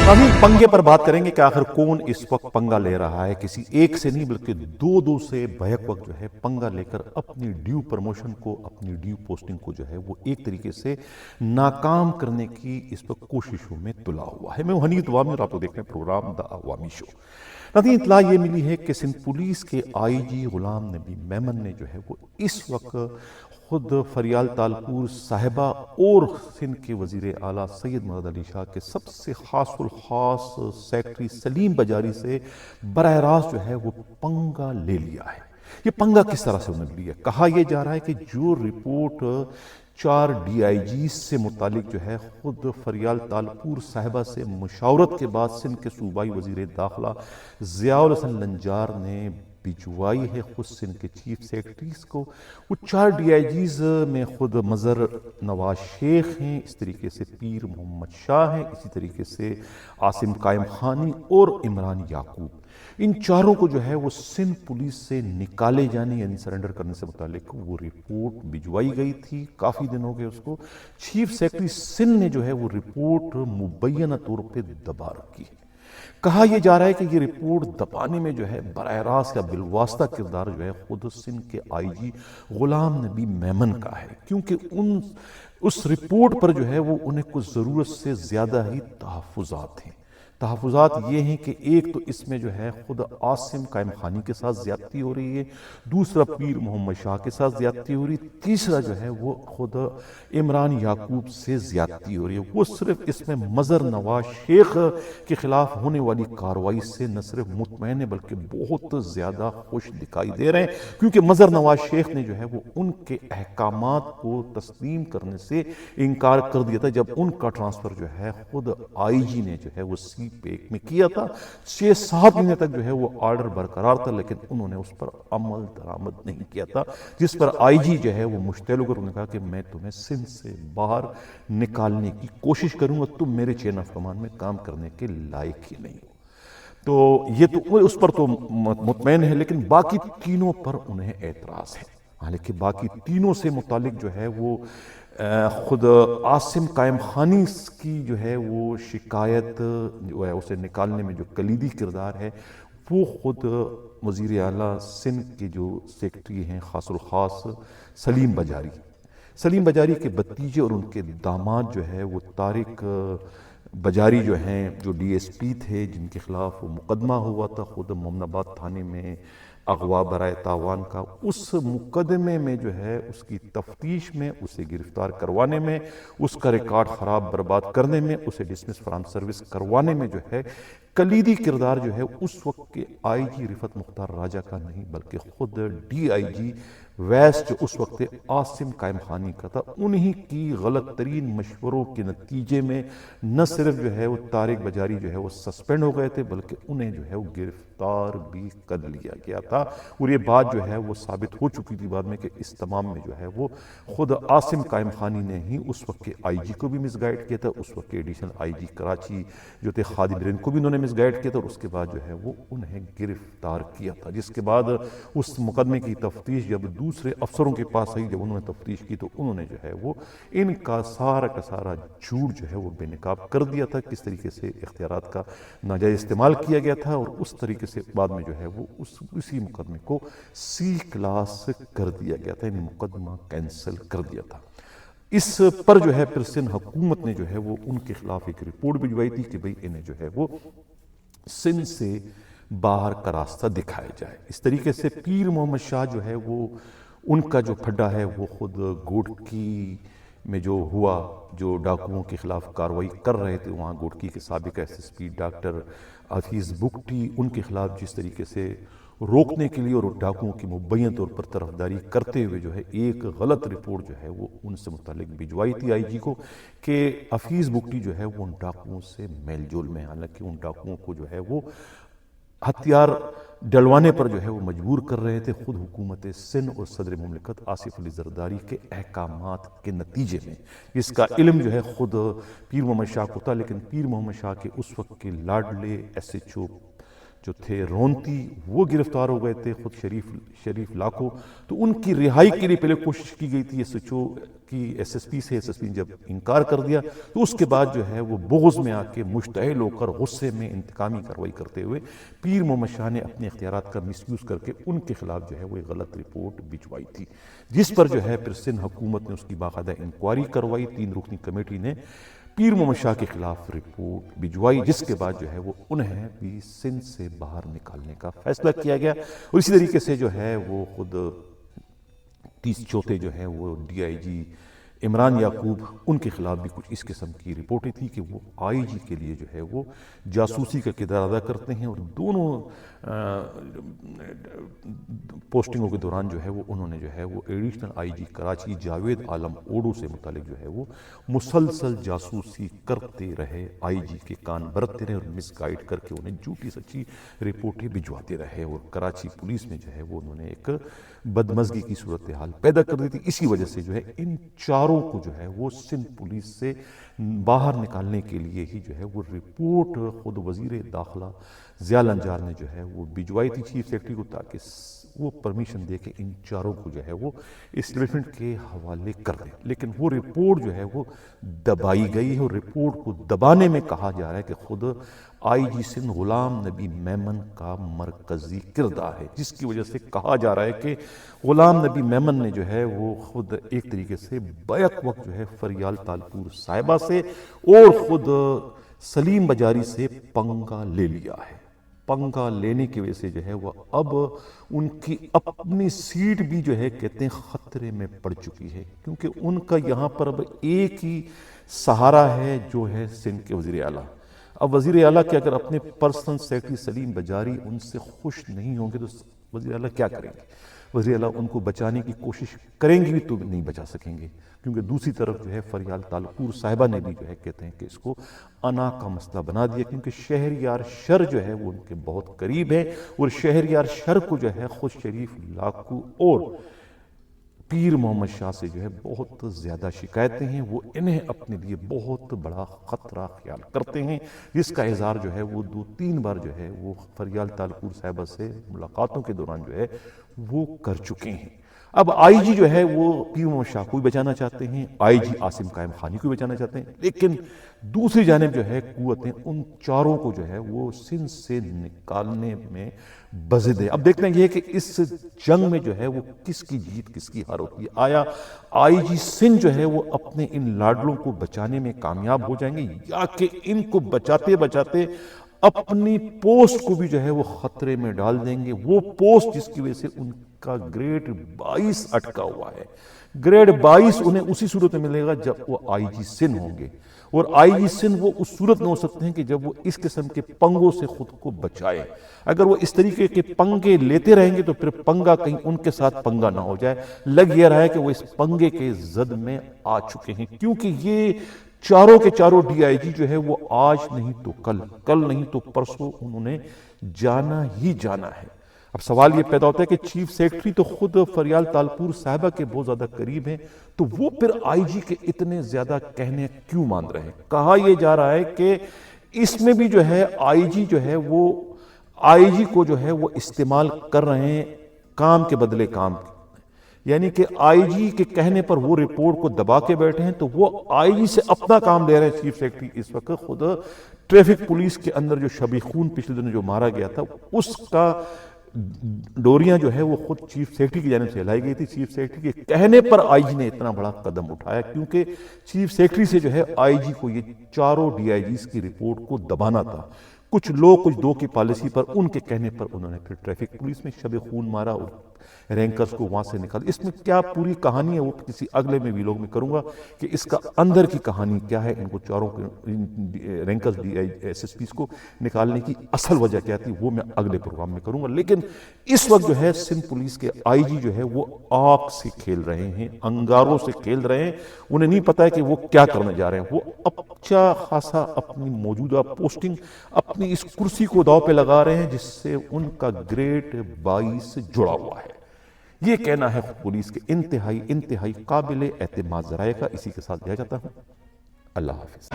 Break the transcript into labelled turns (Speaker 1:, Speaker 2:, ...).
Speaker 1: ابھی پنگے پر بات کریں گے کہ آخر کون اس وقت پنگا لے رہا ہے. کسی ایک سے نہیں بلکہ دو سے بیک وقت جو ہے پنگا لے کر اپنی ڈیو پروموشن کو، اپنی ڈیو پوسٹنگ کو جو ہے وہ ایک طریقے سے ناکام کرنے کی اس وقت کوششوں میں تلا ہوا ہے. میں حنید وامی اور آپ کو دیکھ رہے ہیں پروگرام دا عوامی شو. ناظرین، اطلاع یہ ملی ہے کہ سندھ پولیس کے آئی جی غلام نبی میمن نے جو ہے وہ اس وقت خود فریال تالپور صاحبہ اور سندھ کے وزیر اعلیٰ سید مراد علی شاہ کے سب سے خاص الخاص سیکٹری سلیم بجاری سے براہ راست جو ہے وہ پنگا لے لیا ہے. یہ پنگا کس طرح سے انہوں نے لیا؟ کہا یہ جا رہا ہے کہ جو رپورٹ 4 ڈی آئی جی سے متعلق جو ہے خود فریال تالپور صاحبہ سے مشاورت کے بعد سندھ کے صوبائی وزیر داخلہ ضیاء الحسن لنجار نے بھجوائی ہے خود سندھ کے چیف سیکرٹریز کو. وہ 4 ڈی آئی جیز میں خود مظہر نواز شیخ ہیں، اس طریقے سے پیر محمد شاہ ہیں، اسی طریقے سے عاصم قائم خانی اور عمران یعقوب. ان چاروں کو جو ہے وہ سندھ پولیس سے نکالے جانے یعنی سرنڈر کرنے سے متعلق وہ رپورٹ بھجوائی گئی تھی. کافی دن ہو گئے اس کو. چیف سیکرٹری سندھ نے جو ہے وہ رپورٹ مبینہ طور پہ دبا رکھی ہے. کہا یہ جا رہا ہے کہ یہ رپورٹ دبانے میں جو ہے براہ راست یا بالواسطہ کردار جو ہے خود سندھ کے آئی جی غلام نبی میمن کا ہے، کیونکہ اس رپورٹ پر جو ہے وہ انہیں کچھ ضرورت سے زیادہ ہی تحفظات ہیں. تحفظات یہ ہیں کہ ایک تو اس میں جو ہے خود عاصم قائم خانی کے ساتھ زیادتی ہو رہی ہے، دوسرا پیر محمد شاہ کے ساتھ زیادتی ہو رہی ہے، تیسرا جو ہے وہ خود عمران یعقوب سے زیادتی ہو رہی ہے. وہ صرف اس میں مظہر نواز شیخ کے خلاف ہونے والی کارروائی سے نہ صرف مطمئن ہے بلکہ بہت زیادہ خوش دکھائی دے رہے ہیں، کیونکہ مظہر نواز شیخ نے جو ہے وہ ان کے احکامات کو تسلیم کرنے سے انکار کر دیا تھا جب ان کا ٹرانسفر جو ہے خود آئی جی نے جو ہے وہ سی پیک میں کیا تھا. 6-7 مہینے تک جو ہے وہ آرڈر برقرار تھا لیکن انہوں نے اس پر عمل درآمد نہیں کیا تھا، جس پر آئی جی جو ہے وہ مشتعل ہو کر انہوں نے کہا کہ میں تمہیں سندھ سے باہر نکالنے کی کوشش کروں گا، تم میرے چین آف کمانڈ میں کام کرنے کے لائق ہی نہیں ہو. تو یہ تو اس پر تو مطمئن ہے، لیکن باقی تینوں پر انہیں اعتراض ہے. حالانکہ باقی تینوں سے متعلق جو ہے وہ خود عاصم قائم خانی کی جو ہے وہ شکایت جو ہے اسے نکالنے میں جو کلیدی کردار ہے وہ خود وزیر اعلیٰ سندھ کے جو سیکرٹری ہیں خاص الخاص سلیم بجاری کے بھتیجے اور ان کے داماد جو ہے وہ طارق بجاری جو ہیں، جو ڈی ایس پی تھے جن کے خلاف وہ مقدمہ ہوا تھا خود مومن آباد تھانے میں اغوا برائے تاوان کا. اس مقدمے میں جو ہے اس کی تفتیش میں، اسے گرفتار کروانے میں، اس کا ریکارڈ خراب برباد کرنے میں، اسے ڈسمس فرام سروس کروانے میں جو ہے کلیدی کردار جو ہے اس وقت کے آئی جی رفعت مختار راجہ کا نہیں بلکہ خود ڈی آئی جی ویسٹ جو اس وقت عاصم قائم خانی کا تھا. انہی کی غلط ترین مشوروں کے نتیجے میں نہ صرف جو ہے وہ طارق بجاری جو ہے وہ سسپینڈ ہو گئے تھے بلکہ انہیں جو ہے وہ گرفتار بھی کر لیا گیا تھا. اور یہ بات جو ہے وہ ثابت ہو چکی تھی بعد میں کہ اس تمام میں جو ہے وہ خود عاصم قائم خانی نے ہی اس وقت کے آئی جی کو بھی مس گائیڈ کیا تھا، اس وقت کے ایڈیشنل آئی جی کراچی جو تھے خادم رین کو بھی انہوں نے مس گائیڈ کیا تھا، اور اس کے بعد جو ہے وہ انہیں گرفتار کیا تھا. جس کے بعد اس مقدمے کی تفتیش جب دوسرے افسروں کے پاس آئی، جب انہوں نے تفتیش کی تو انہوں نے جو ہے وہ ان کا سارا جھوٹ جو ہے وہ بے نقاب کر دیا تھا، کس طریقے سے اختیارات کا ناجائز استعمال کیا گیا تھا، اور اس طریقے سے بعد میں جو ہے وہ اسی مقدمے کو سی کلاس کر دیا گیا تھا، یعنی مقدمہ کینسل کر دیا تھا. اس پر جو ہے پھر سندھ حکومت نے جو ہے وہ ان کے خلاف ایک رپورٹ بھجوائی تھی کہ بھئی انہیں جو ہے وہ سندھ سے باہر کا راستہ دکھایا جائے. اس طریقے سے پیر محمد شاہ جو ہے وہ ان کا جو پھڈا ہے وہ خود گوٹکی میں جو ہوا، جو ڈاکوؤں کے خلاف کارروائی کر رہے تھے وہاں گوٹکی کے سابق S S P doctor Hafeez Bugti, ان کے خلاف جس طریقے سے روکنے کے لیے اور ڈاکوؤں کی مبین طور پر طرفداری کرتے ہوئے جو ہے ایک غلط رپورٹ جو ہے وہ ان سے متعلق بھجوائی تھی آئی جی کو کہ حفیظ بگٹی جو ہے وہ ان ڈاکوؤں سے میل جول میں، حالانکہ ان ڈاکوؤں کو جو ہے وہ ہتھیار ڈلوانے پر جو ہے وہ مجبور کر رہے تھے خود حکومت سندھ اور صدر مملکت آصف علی زرداری کے احکامات کے نتیجے میں. اس کا علم جو ہے خود پیر محمد شاہ کو تھا، لیکن پیر محمد شاہ کے اس وقت کے لاڈلے ایس ایچ او جو تھے رونتی وہ گرفتار ہو گئے تھے، خود شریف لاکھو، تو ان کی رہائی کے لیے پہلے کوشش کی گئی تھی ایس ایچ او کی ایس ایس پی سے. ایس ایس پی نے جب انکار کر دیا تو اس کے بعد جو ہے وہ بغض میں آ کے مشتعل ہو کر غصے میں انتقامی کارروائی کرتے ہوئے پیر محمد شاہ نے اپنے اختیارات کا مس یوز کر کے ان کے خلاف جو ہے وہ ایک غلط رپورٹ بھجوائی تھی، جس پر جو ہے پھر سندھ حکومت نے اس کی باقاعدہ انکوائری کروائی. 3 رکنی کمیٹی نے پیر محمد شاہ کے خلاف رپورٹ بھجوائی، جس کے بعد جو ہے وہ انہیں بھی سندھ سے باہر نکالنے کا فیصلہ کیا گیا. اور اسی طریقے سے جو ہے وہ خود 30 چوتھے جو ہیں وہ ڈی آئی جی عمران یعقوب، ان کے خلاف بھی کچھ اس قسم کی رپورٹیں تھی کہ وہ آئی جی کے لیے جو ہے وہ جاسوسی کا کردار ادا کرتے ہیں، اور دونوں پوسٹنگوں کے دوران جو ہے وہ انہوں نے جو ہے وہ additional I G Karachi Javed Alam Odho سے متعلق جو ہے وہ مسلسل جاسوسی کرتے رہے، آئی جی کے کان برتتے رہے اور مس گائیڈ کر کے انہیں جھوٹی سچی رپورٹیں بھجواتے رہے، اور کراچی پولیس میں جو ہے وہ انہوں نے ایک بدمزگی کی صورتحال پیدا کر دی تھی. اسی وجہ سے جو ہے ان چاروں کو جو ہے وہ سندھ پولیس سے باہر نکالنے کے لیے ہی جو ہے وہ رپورٹ خود وزیر داخلہ ضیاء الانجار نے جو ہے وہ بھجوائی تھی چیف سیکرٹری کو، تاکہ وہ پرمیشن دے کے ان چاروں کو جو ہے وہ اسٹیبلشمنٹ کے حوالے کر دیں. لیکن وہ رپورٹ جو ہے وہ دبائی گئی ہے، اور رپورٹ کو دبانے میں کہا جا رہا ہے کہ خود آئی جی سندھ غلام نبی میمن کا مرکزی کردار ہے، جس کی وجہ سے کہا جا رہا ہے کہ غلام نبی میمن نے جو ہے وہ خود ایک طریقے سے بیک وقت جو ہے فریال تالپور صاحبہ سے اور خود سلیم بجاری سے پنگا لے لیا ہے. پنگا لینے کی وجہ سے جو ہے وہ اب ان کی اپنی سیٹ بھی جو ہے کہتے ہیں خطرے میں پڑ چکی ہے، کیونکہ ان کا یہاں پر اب ایک ہی سہارا ہے جو ہے سندھ کے وزیر اعلیٰ. اب وزیر اعلیٰ کے اگر اپنے پرسنل سیکرٹری سلیم بجاری ان سے خوش نہیں ہوں گے تو وزیر اعلیٰ کیا کریں گے؟ وزیر اعلیٰ ان کو بچانے کی کوشش کریں گے بھی تو نہیں بچا سکیں گے، کیونکہ دوسری طرف جو ہے فریال تالپور صاحبہ نے بھی جو ہے کہتے ہیں کہ اس کو انا کا مسئلہ بنا دیا، کیونکہ شہریار شر جو ہے وہ ان کے بہت قریب ہے، اور شہریار شر کو جو ہے خود شریف لاکھو اور پیر محمد شاہ سے جو ہے بہت زیادہ شکایتیں ہیں. وہ انہیں اپنے لیے بہت بڑا خطرہ خیال کرتے ہیں، جس کا اظہار جو ہے وہ 2-3 بار جو ہے وہ فریال تالپور صاحبہ سے ملاقاتوں کے دوران جو ہے وہ کر چکے ہیں. اب آئی جی جو ہے وہ پیر محمد شاہ کو بھی بچانا چاہتے ہیں، آئی جی عاصم قائم خانی کو بھی بچانا چاہتے ہیں، لیکن دوسری جانب جو ہے قوتیں ان چاروں کو جو ہے وہ سندھ سے نکالنے میں بضد ہے. اب دیکھنا یہ ہے کہ اس جنگ میں جو ہے وہ کس کی جیت کس کی ہار ہوتی ہے. آیا آئی جی سندھ جو ہے وہ اپنے ان لاڈلوں کو بچانے میں کامیاب ہو جائیں گے، یا کہ ان کو بچاتے بچاتے اپنی پوسٹ کو بھی جو ہے وہ خطرے میں ڈال دیں گے، وہ پوسٹ جس کی وجہ سے ان کا گریڈ 22 اٹکا ہوا ہے. گریڈ 22 انہیں اسی صورت میں ملے گا جب وہ آئی جی سندھ ہوں گے، اور آئی جی سندھ وہ اس صورت میں ہو سکتے ہیں کہ جب وہ اس قسم کے پنگوں سے خود کو بچائے. اگر وہ اس طریقے کے پنگے لیتے رہیں گے تو پھر پنگا کہیں ان کے ساتھ پنگا نہ ہو جائے. لگ یہ رہا ہے کہ وہ اس پنگے کے زد میں آ چکے ہیں، کیونکہ یہ چاروں کے چاروں ڈی آئی جی جو ہے وہ آج نہیں تو کل نہیں تو پرسوں انہوں نے جانا ہی جانا ہے. اب سوال یہ پیدا ہوتا ہے کہ چیف سیکرٹری تو خود فریال تالپور صاحبہ کے بہت زیادہ قریب ہیں، تو وہ پھر آئی جی کے اتنے زیادہ کہنے کیوں مان رہے ہیں؟ کہا یہ جا رہا ہے کہ اس میں بھی جو ہے آئی جی جو ہے وہ آئی جی کو جو ہے وہ استعمال کر رہے ہیں کام کے بدلے کام، یعنی کہ آئی جی کے کہنے پر وہ رپورٹ کو دبا کے بیٹھے ہیں، تو وہ آئی جی سے اپنا کام لے رہے ہیں. چیف سیکرٹری اس وقت خود ٹریفک پولیس کے اندر جو شبی خون پچھلے دنوں جو مارا گیا تھا اس کا ڈوریاں جو ہے وہ خود چیف سیکرٹری کی جانب سے ہلائی گئی تھی. چیف سیکرٹری کے کہنے پر آئی جی نے اتنا بڑا قدم اٹھایا، کیونکہ چیف سیکرٹری سے جو ہے آئی جی کو یہ چاروں ڈی آئی جیز کی رپورٹ کو دبانا تھا. کچھ لوگ کچھ دو کی پالیسی پر ان کے کہنے پر انہوں نے پھر ٹریفک پولیس میں شب خون مارا اور رینکرز کو وہاں سے نکالا. اس میں کیا پوری کہانی ہے وہ کسی اگلے میں ویلوگ میں کروں گا کہ اس کا اندر کی کہانی کیا ہے، ان کو چاروں rankers D I S S Ps کو نکالنے کی اصل وجہ کیا تھی، وہ میں اگلے پروگرام میں کروں گا. لیکن اس وقت جو ہے سندھ پولیس کے آئی جی جو ہے وہ آگ سے کھیل رہے ہیں، انگاروں سے کھیل رہے ہیں. انہیں نہیں پتا ہے کہ وہ کیا کرنے جا رہے ہیں. وہ اچھا خاصا اپنی موجودہ پوسٹنگ اپنی اس کرسی کو داؤ پہ لگا رہے ہیں، جس سے ان کا گریڈ 22 جڑا ہوا ہے. یہ کہنا ہے پولیس کے انتہائی قابل اعتماد ذرائع کا. اسی کے ساتھ دیا جاتا ہوں. اللہ حافظ.